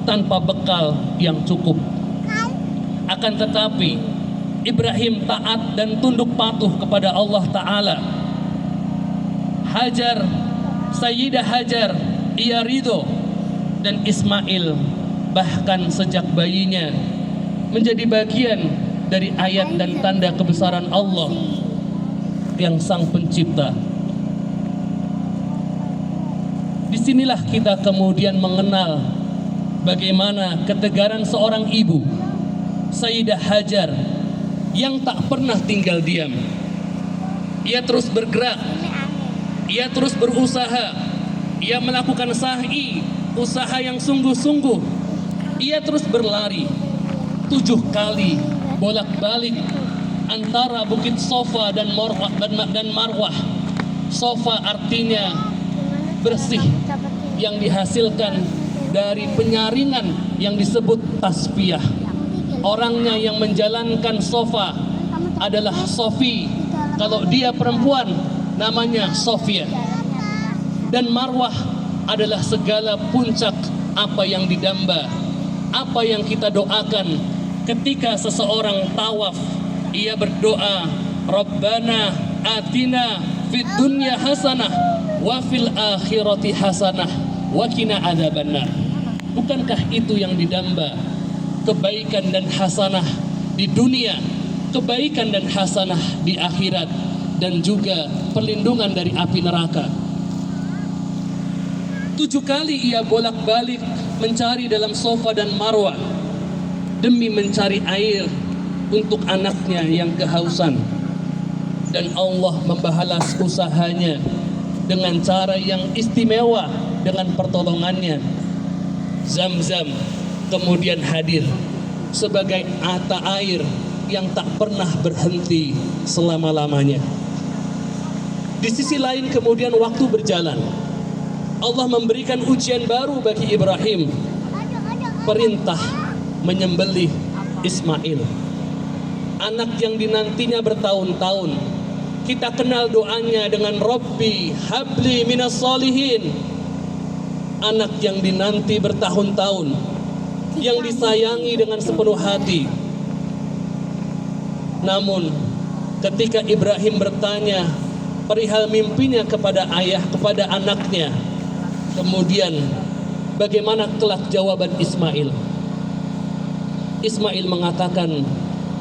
tanpa bekal yang cukup. Akan tetapi Ibrahim taat dan tunduk patuh kepada Allah Ta'ala. Hajar, Sayyidah Hajar, ia ridho, dan Ismail bahkan sejak bayinya menjadi bagian dari ayat dan tanda kebesaran Allah yang Sang Pencipta. Disinilah kita kemudian mengenal bagaimana ketegaran seorang ibu, Sayyidah Hajar, yang tak pernah tinggal diam. Ia terus bergerak, ia terus berusaha, ia melakukan sa'i, usaha yang sungguh-sungguh. Ia terus berlari 7 kali bolak-balik antara Bukit Sofa dan Marwah. Sofa artinya bersih, yang dihasilkan dari penyaringan yang disebut tasbiyah. Orangnya yang menjalankan sofa adalah Sofi. Kalau dia perempuan namanya Sofia. Dan Marwah adalah segala puncak apa yang didamba, apa yang kita doakan ketika seseorang tawaf. Ia berdoa, Rabbana atina fid dunya hasanah wa fil akhirati hasanah wa qina adzabannar. Bukankah itu yang didamba? Kebaikan dan hasanah di dunia, kebaikan dan hasanah di akhirat, dan juga perlindungan dari api neraka. 7 kali ia bolak-balik mencari dalam Sofa dan Marwah demi mencari air untuk anaknya yang kehausan. Dan Allah membalas usahanya dengan cara yang istimewa, dengan pertolongannya. Zam-Zam kemudian hadir sebagai mata air yang tak pernah berhenti selama-lamanya. Di sisi lain kemudian waktu berjalan. Allah memberikan ujian baru bagi Ibrahim. Perintah menyembelih Ismail, anak yang dinantinya bertahun-tahun. Kita kenal doanya dengan Rabbi habli minas solihin. Anak yang dinanti bertahun-tahun, yang disayangi dengan sepenuh hati. Namun ketika Ibrahim bertanya perihal mimpinya kepada ayah, kepada anaknya, kemudian bagaimana kelak jawaban Ismail? Ismail mengatakan,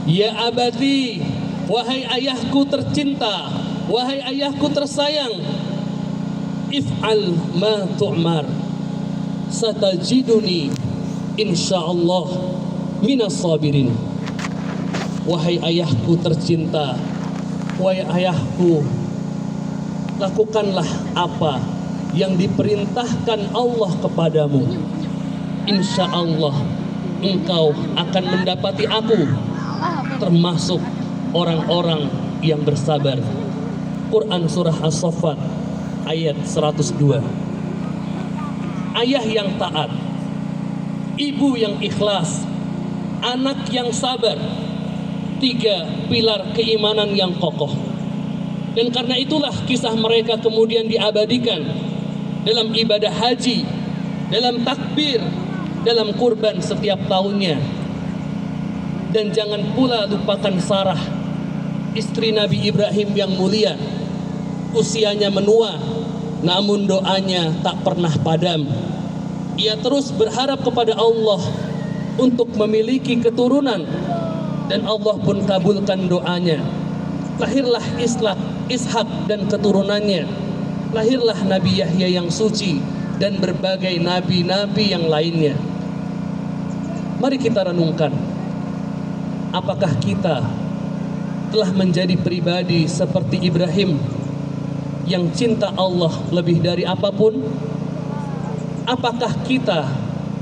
ya abati, wahai ayahku tercinta, wahai ayahku tersayang, if'al ma tu'mar, satajiduni insyaallah minas sabirin. Wahai ayahku tercinta, wahai ayahku, lakukanlah apa yang diperintahkan Allah kepadamu. Insyaallah engkau akan mendapati aku termasuk orang-orang yang bersabar. Quran surah As-Saffat ayat 102. Ayah yang taat, ibu yang ikhlas, anak yang sabar, 3 pilar keimanan yang kokoh. Dan karena itulah kisah mereka kemudian diabadikan dalam ibadah haji, dalam takbir, dalam kurban setiap tahunnya. Dan jangan pula lupakan Sarah, istri Nabi Ibrahim yang mulia. Usianya menua, namun doanya tak pernah padam. Ia terus berharap kepada Allah untuk memiliki keturunan, dan Allah pun kabulkan doanya. Lahirlah Ishak dan keturunannya. Lahirlah Nabi Yahya yang suci dan berbagai nabi-nabi yang lainnya. Mari kita renungkan, apakah kita telah menjadi pribadi seperti Ibrahim yang cinta Allah lebih dari apapun? Apakah kita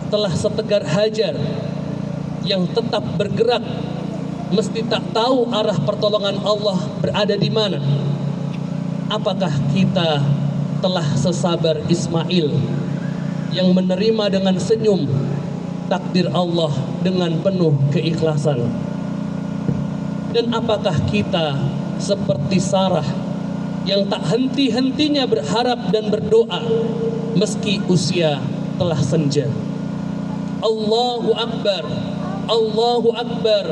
telah setegar Hajar yang tetap bergerak meski tak tahu arah pertolongan Allah berada di mana? Apakah kita telah sesabar Ismail yang menerima dengan senyum takdir Allah dengan penuh keikhlasan? Dan apakah kita seperti Sarah yang tak henti-hentinya berharap dan berdoa meski usia telah senja? Allahu Akbar, Allahu Akbar,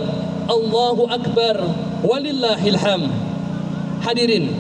Allahu Akbar, walillahil hamd. Hadirin,